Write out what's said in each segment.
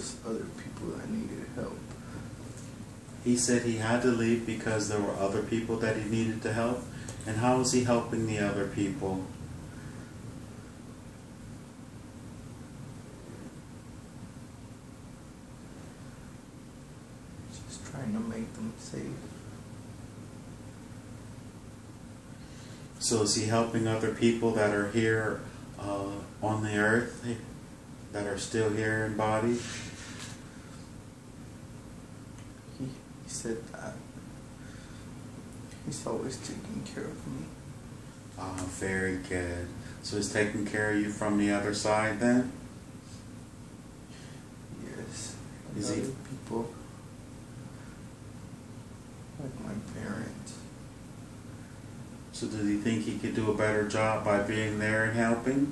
was other people that needed help. He said he had to leave because there were other people that he needed to help. And how was he helping the other people? Just trying to make them safe. So is he helping other people that are here on the earth, that are still here in body? He said that he's always taking care of me. Oh, very good. So he's taking care of you from the other side then? Yes. Is Other he people, like my parents. So did he think he could do a better job by being there and helping?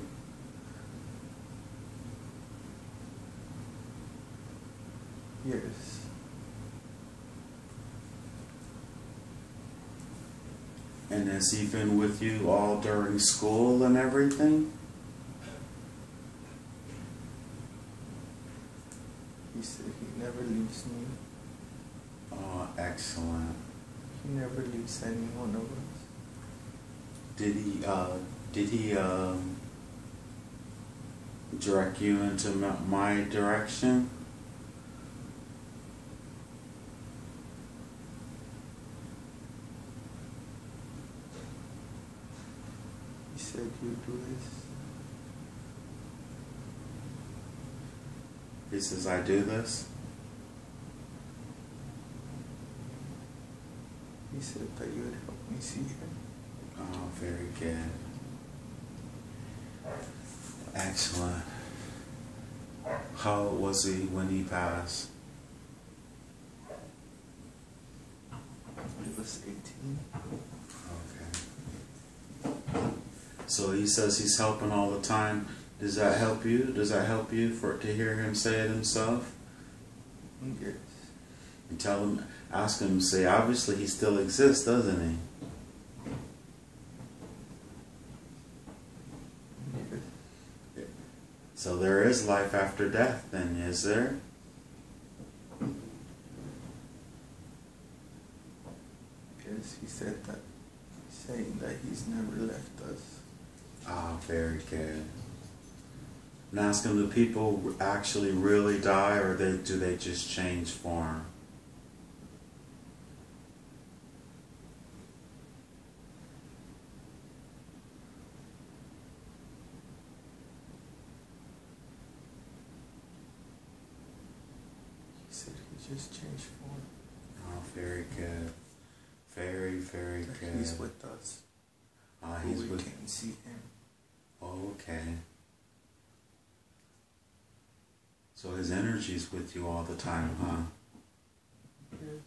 Yes. And has he been with you all during school and everything? He said he never leaves me. Oh, excellent. He never leaves any one of us. Did he direct you into my direction? He said, you do this. He says, I do this? He said that you would help me see him. Oh, very good. Excellent. How old was he when he passed? He was 18. Okay. So he says he's helping all the time. Does that help you? Does that help you to hear him say it himself? Yes. And tell him, ask him, say, obviously he still exists, doesn't he? Yes. So there is life after death then, is there? Yes, he said that, saying that he's never left us. Ah, very good. And ask him, do people actually really die, or do they just change form? He said he just changed form. Oh, very good. Very, very That good. he's with us. Ah, he's we with. can't see him. Oh, okay. So his energy's with you all the time, huh? Yes.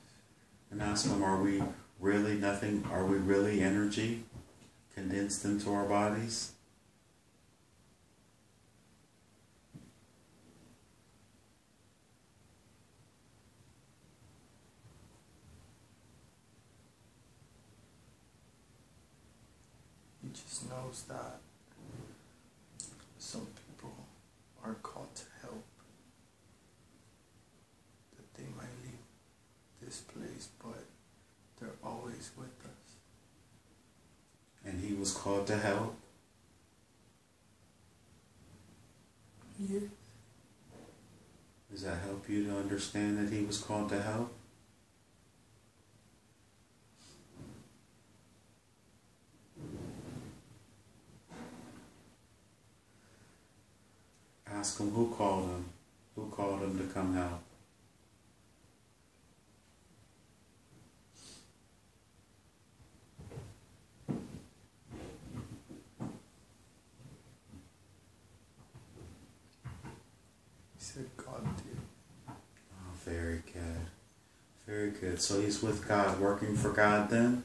And ask him, are we really nothing? Are we really energy condensed into our bodies? He just knows that some people are called to help. That they might leave this place, but they're always with us. And he was called to help? Yes. Does that help you to understand that he was called to help? Ask him who called him. Who called him to come help? He said God did. Oh, very good. Very good. So he's with God, working for God then?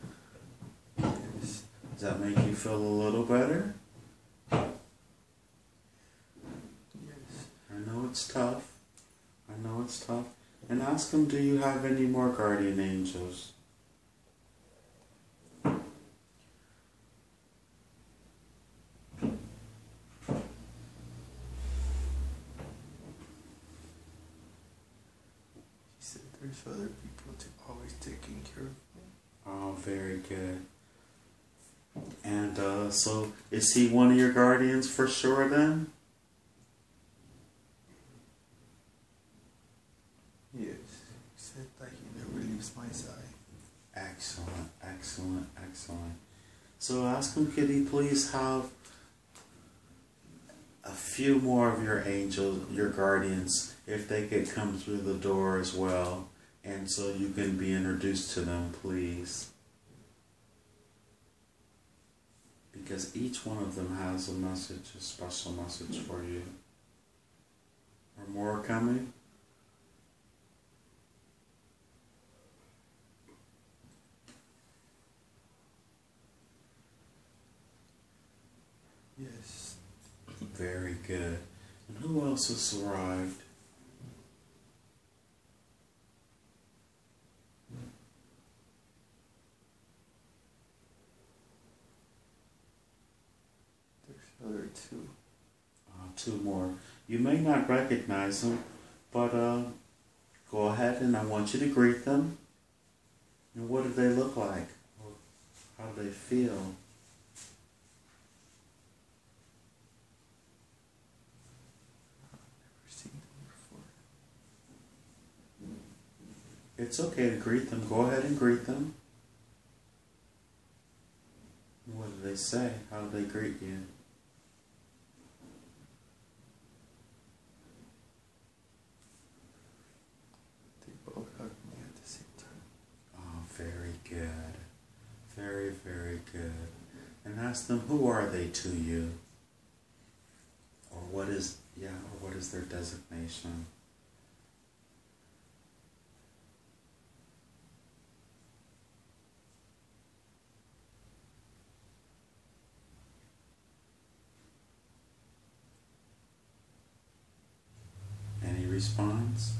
Yes. Does that make you feel a little better? Yes. I know it's tough. I know it's tough. And ask him, do you have any more guardian angels? there's other people always taking care of me. Oh, very good. And so, is he one of your guardians for sure then? Yes, he said that he never leaves my side. Excellent, excellent, excellent. So ask him, could he please have a few more of your angels, your guardians, if they could come through the door as well, and so you can be introduced to them, please. Because each one of them has a message, a special message for you. Are more coming? Yes. Very good. And who else has arrived? There's other two. Two more. You may not recognize them, but go ahead and I want you to greet them. And what do they look like? How do they feel? Never seen them before. It's okay to greet them. Go ahead and greet them. What do they say? How do they greet you? They both hug me at the same time. Oh, very good. Very, very good. And ask them, who are they to you? Or what is their designation? Any response?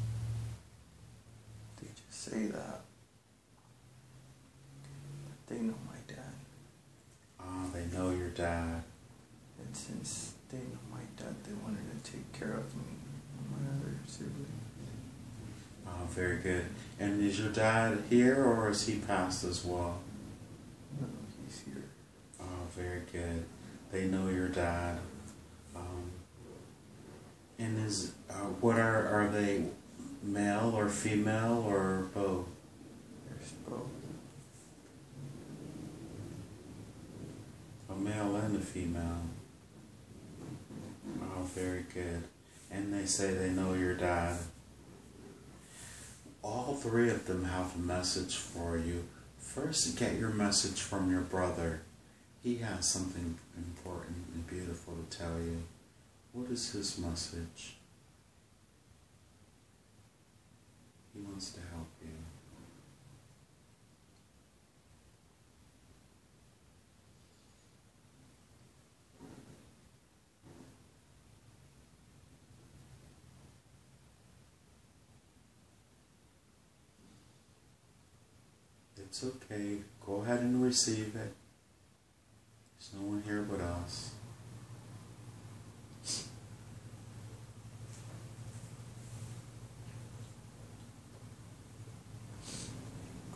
They just say that they know my dad. Ah, they know your dad. And since they know my dad, they wanted to take care of me and my other sibling. Oh, very good. And is your dad here or is he passed as well? No, he's here. Oh, very good. They know your dad. And are they male or female or both? There's both. A male and a female. Oh, very good. And they say they know your dad. All three of them have a message for you. First, get your message from your brother. He has something important and beautiful to tell you. What is his message? He wants to help you. It's okay. Go ahead and receive it. There's no one here but us.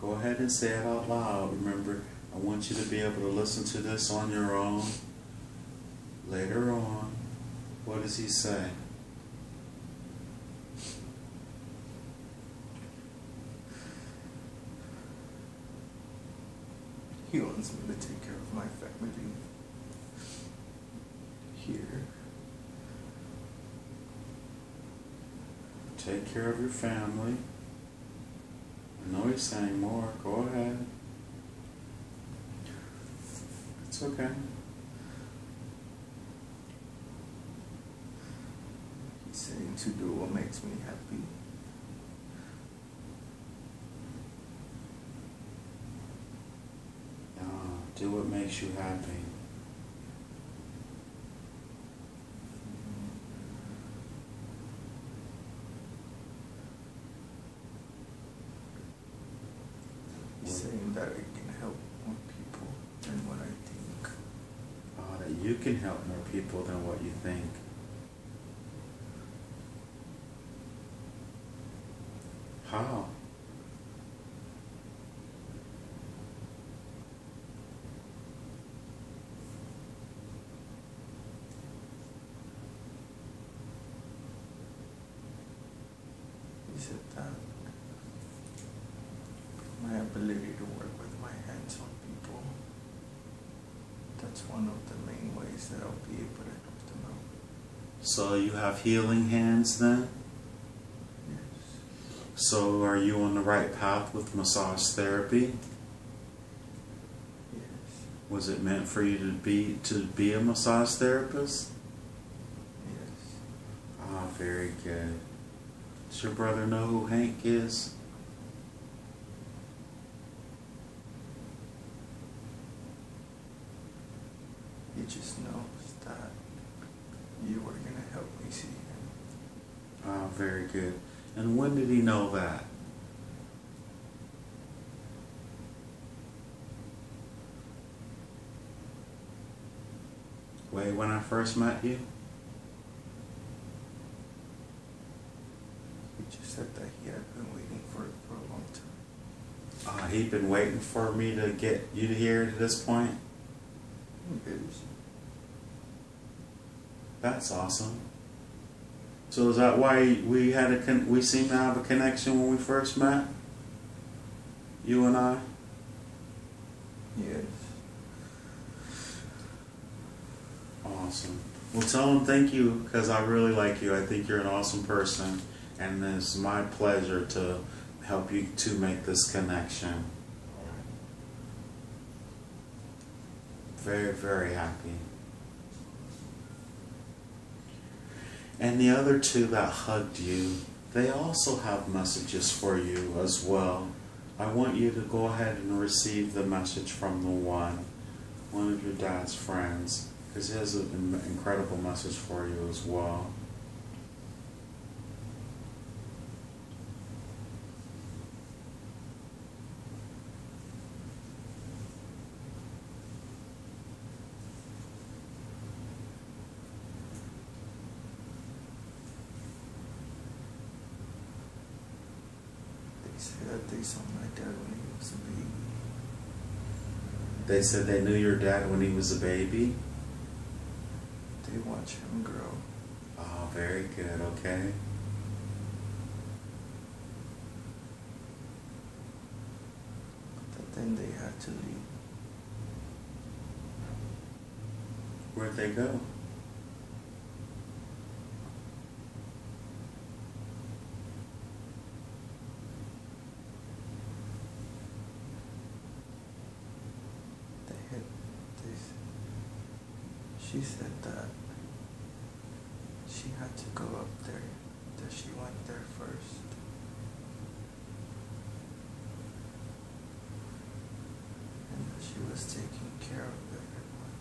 Go ahead and say it out loud. Remember, I want you to be able to listen to this on your own. Later on, what does he say? He wants me to take care of my family here. Take care of your family. I know he's saying more. Go ahead. It's okay. He's saying to do what makes me happy. Do what makes you happy. He's saying that I can help more people than what I think. That you can help more people than what you think. How? said that my ability to work with my hands on people, that's one of the main ways that I'll be able to help them out. So you have healing hands then? Yes. So are you on the right path with massage therapy? Yes. Was it meant for you to be a massage therapist? Yes. Ah, very good. Does your brother know who Hank is? He just knows that you were going to help me see him. Ah, very good. And when did he know that? Wait, when I first met you? He just said that he had been waiting for it for a long time. He'd been waiting for me to get you to here to this point? Yes. That's awesome. So is that why we seem to have a connection when we first met? You and I? Yes. Awesome. Well, tell him thank you because I really like you. I think you're an awesome person, and it's my pleasure to help you to make this connection. Very, very happy. And the other two that hugged you, they also have messages for you as well. I want you to go ahead and receive the message from the one of your dad's friends, because he has an incredible message for you as well. They said that they saw my dad when he was a baby. They said they knew your dad when he was a baby? They watched him grow. Oh, very good, okay. But then they had to leave. Where'd they go? She said that she had to go up there, that she went there first. And that she was taking care of everyone.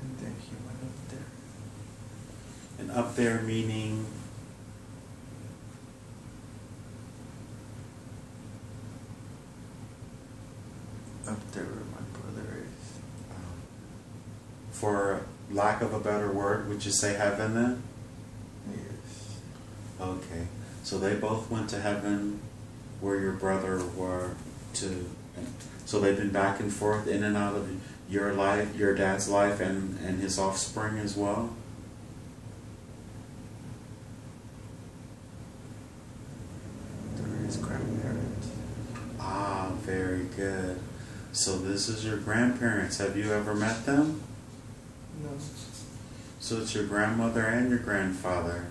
And then he went up there. And up there meaning? Up there where my brother is. For lack of a better word, would you say heaven then? Yes. Okay. So they both went to heaven where your brother were to. So they've been back and forth in and out of your life, your dad's life, and his offspring as well? They're his grandparents. Ah, very good. So this is your grandparents. Have you ever met them? No. So it's your grandmother and your grandfather.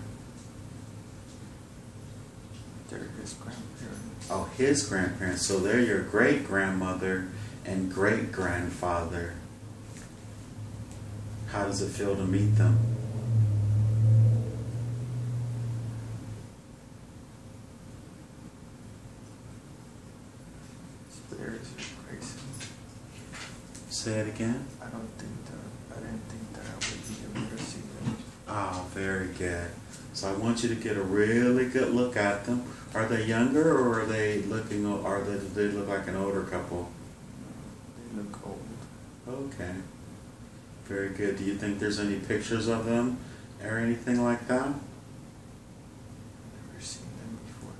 They're his grandparents. Oh, his grandparents. So they're your great-grandmother and great-grandfather. How does it feel to meet them? It's very surprising. Say it again. I didn't think that I would be able to see them. Ah, very good. So I want you to get a really good look at them. Are they younger, or are they looking? Are they look like an older couple? They look old. Okay. Very good. Do you think there's any pictures of them or anything like that? I've never seen them before.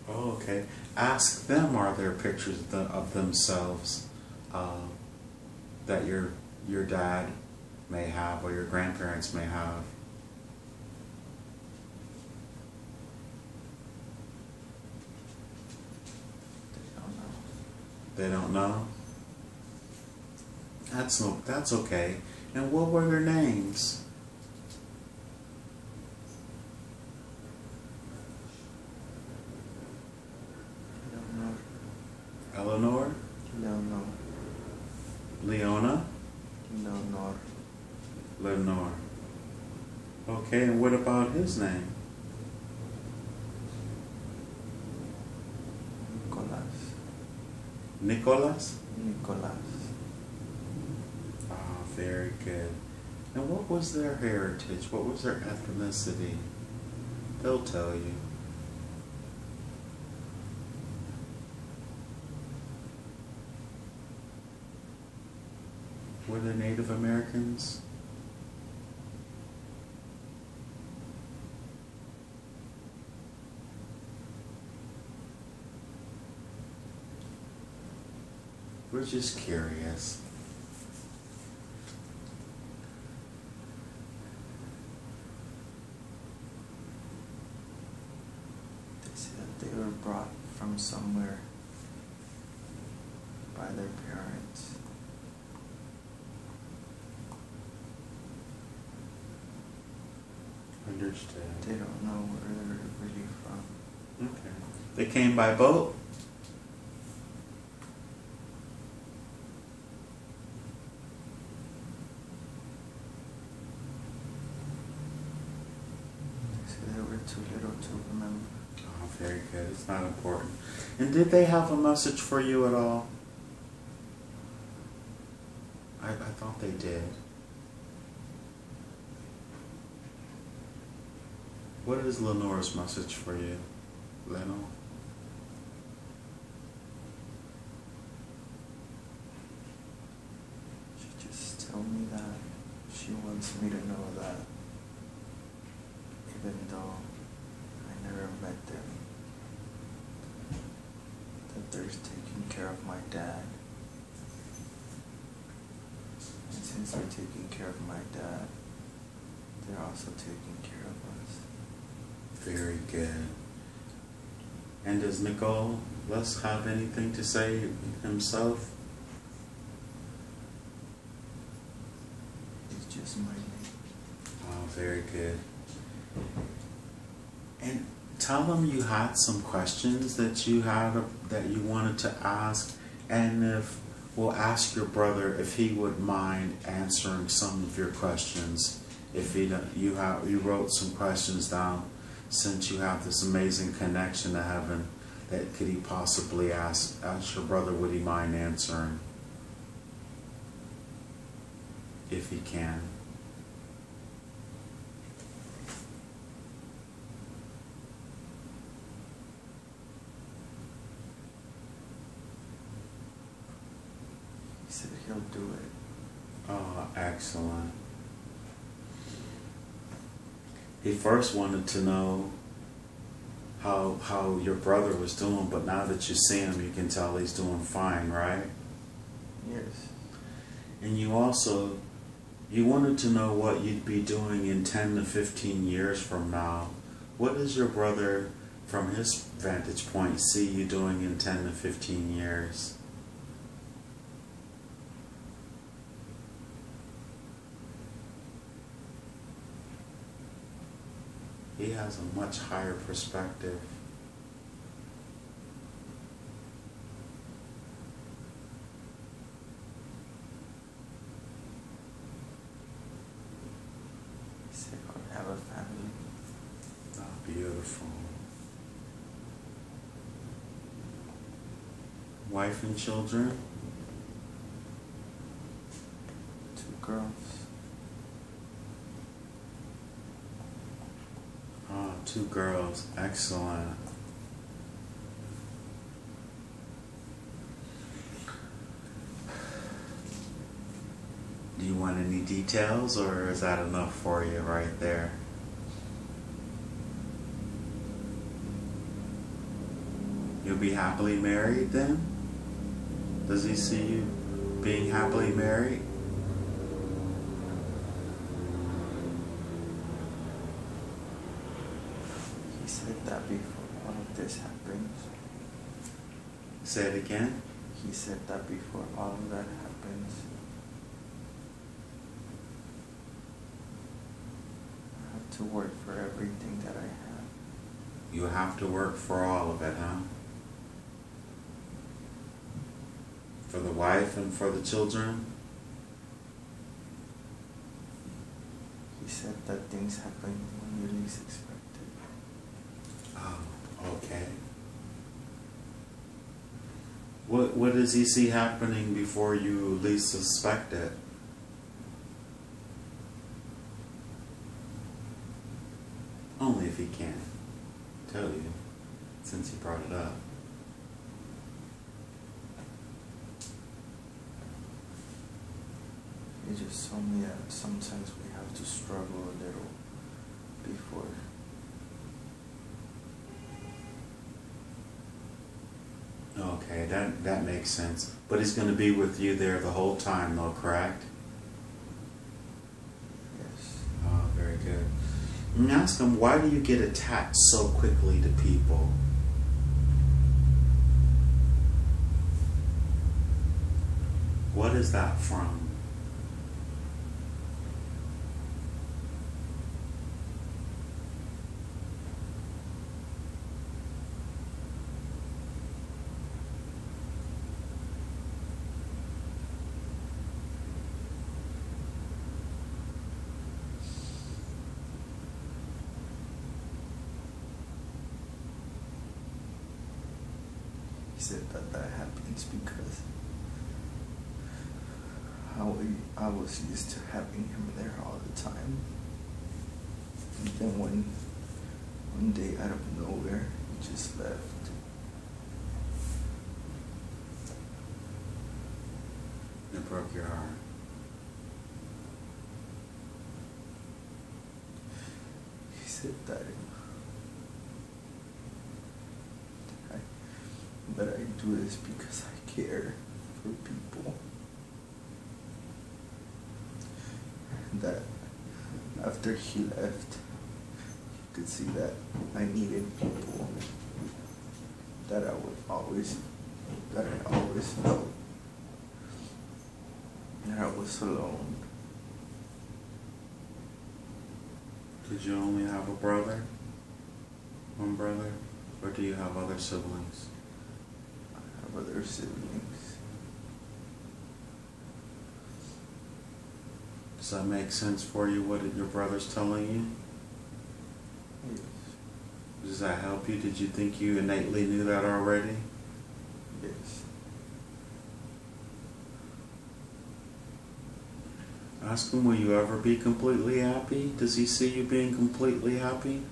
Oh, okay. Ask them, are there pictures of themselves that your dad may have or your grandparents may have? They don't know. They don't know? That's okay. And what were their names? Eleanor? Leonor. Leona? Leonor. Lenore. Okay, and what about his name? Nicolas. Nicholas? Nicolas. Ah, very good. And what was their heritage? What was their ethnicity? They'll tell you. Were they Native Americans? We're just curious. They said they were brought from somewhere by their parents. Understood. They don't know where they're really from. Okay. They came by boat? They said they were too little to remember. Oh, very good. It's not important. And did they have a message for you at all? I thought they did. What is Lenore's message for you, Leno? She just told me that she wants me to know that even though I never met them, that they're taking care of my dad. And since they're taking care of my dad, they're also taking care of us. Very good. And does Nicholas have anything to say himself? It's just my name. Oh, very good. And tell them you had some questions that you wanted to ask, and if we'll ask your brother if he would mind answering some of your questions. If you wrote some questions down, since you have this amazing connection to heaven, that could he possibly ask your brother, would he mind answering? If he can. He said he'll do it. Oh, excellent. He first wanted to know how your brother was doing, but now that you see him, you can tell he's doing fine, right? Yes. And you wanted to know what you'd be doing in 10 to 15 years from now. What does your brother, from his vantage point, see you doing in 10 to 15 years? He has a much higher perspective. He said I'll have a family. Oh, beautiful. Wife and children? 2 girls. Ah, 2 girls. Excellent. Do you want any details, or is that enough for you right there? You'll be happily married then? Does he see you being happily married? said that before all of this happens. Say it again. He said that before all of that happens. I have to work for everything that I have. You have to work for all of it, huh? For the wife and for the children? He said that things happen when you least expect it. Oh, okay. What does he see happening before you least suspect it? Only if he can tell you, since he brought it up. He just told me that sometimes we have to struggle a little before. Okay, that makes sense. But he's going to be with you there the whole time, though, correct? Yes. Oh, very good. And ask him, why do you get attached so quickly to people? What is that from? He said that happens because I was used to having him there all the time. And then one day out of nowhere, he just left. It broke your heart. He said that I do this because I care for people. That after he left, you could see that I needed people. That I always felt that I was alone. Did you only have a brother? One brother? Or do you have other siblings? I have other siblings. Does that make sense for you, what your brother's telling you? Yes. Does that help you? Did you think you innately knew that already? Yes. Ask him, will you ever be completely happy? Does he see you being completely happy?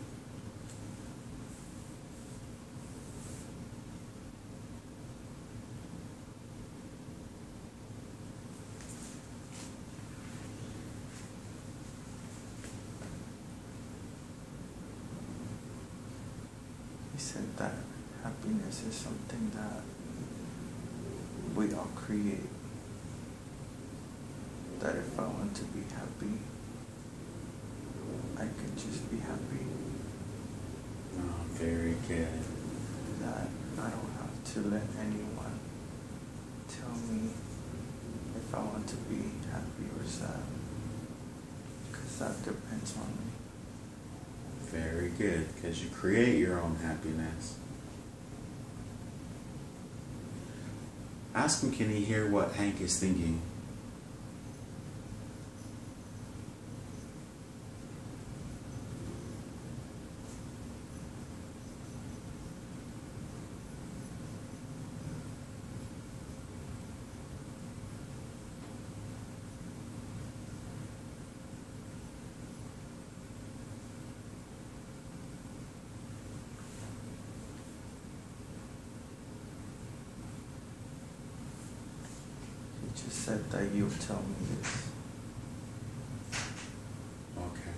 He said that happiness is something that we all create. That if I want to be happy, I can just be happy. Oh, very good. That I don't have to let anyone tell me if I want to be happy or sad, because that depends on me. Very good, because you create your own happiness. Ask him, can he hear what Hank is thinking? He just said that you'll tell me this. Okay.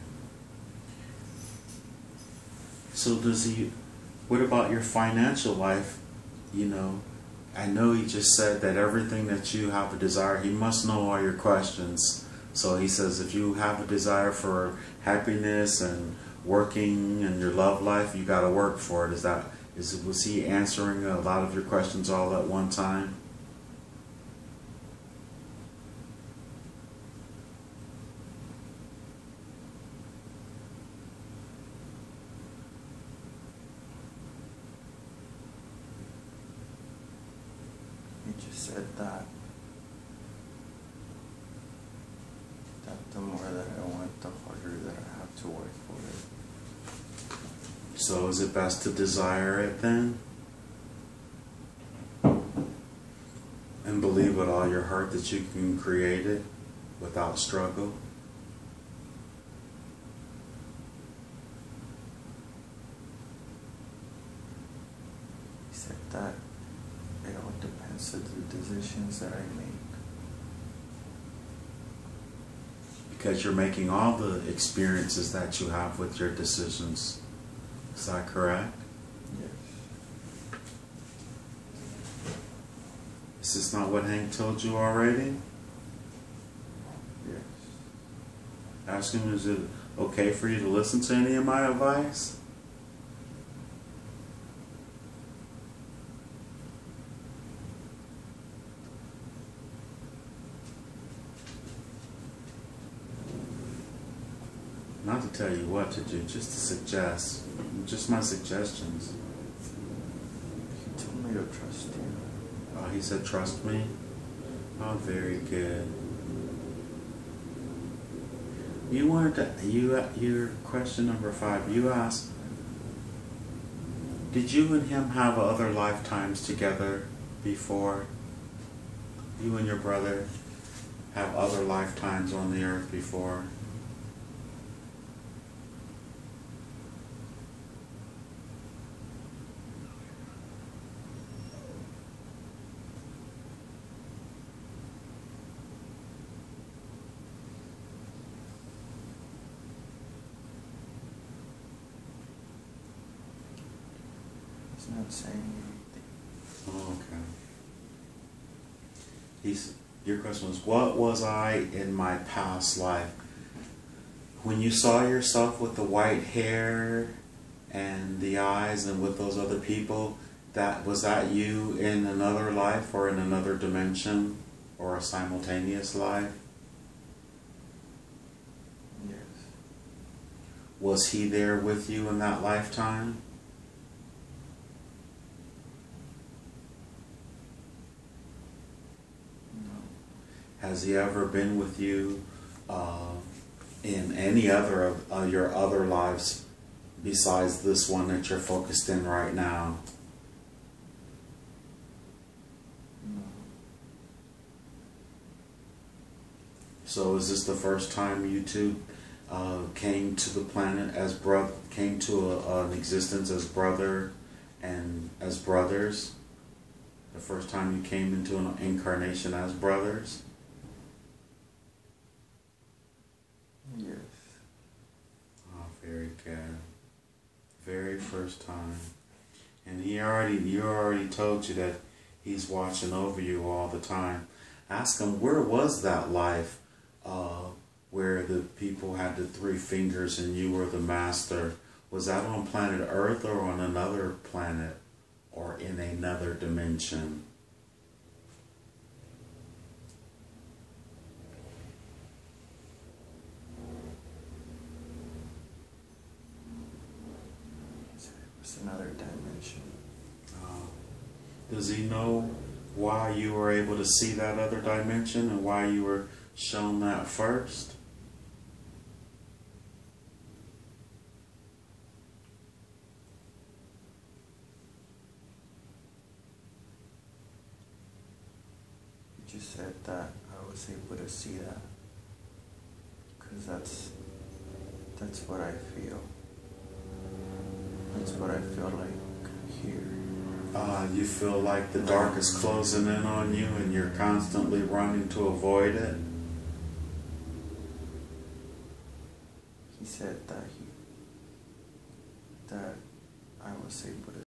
So does he, what about your financial life? You know, I know he just said that everything that you have a desire, he must know all your questions. So he says if you have a desire for happiness and working in your love life, you got to work for it. Was he answering a lot of your questions all at one time? He just said that the more that I want, the harder that I have to work for it. So is it best to desire it then? And believe with all your heart that you can create it without struggle? He said that it all depends on the decisions that I make. Because you're making all the experiences that you have with your decisions. Is that correct? Yes. Is this not what Hank told you already? Yes. Ask him, is it okay for you to listen to any of my advice? Not to tell you what to do, just to suggest. Just my suggestions. He told me to trust you. Oh, he said trust me? Oh, very good. You wanted to, your question number 5, you asked, did you and him have other lifetimes together before? You and your brother have other lifetimes on the earth before? He's not saying anything. Oh, okay. Your question was, what was I in my past life? When you saw yourself with the white hair and the eyes and with those other people, was that you in another life or in another dimension or a simultaneous life? Yes. Was he there with you in that lifetime? Has he ever been with you in any other of your other lives besides this one that you're focused in right now? No. So is this the first time you two came to the planet as came to an existence as brother and as brothers? The first time you came into an incarnation as brothers? Yes. Oh, very good. Very first time. And you already told you that he's watching over you all the time. Ask him, where was that life where the people had the 3 fingers and you were the master? Was that on planet Earth or on another planet or in another dimension? It's another dimension. Does he know why you were able to see that other dimension and why you were shown that first? You just said that I was able to see that because that's what I feel. That's what I feel like here. You feel like the dark is closing in on you and you're constantly running to avoid it? He said that I was able to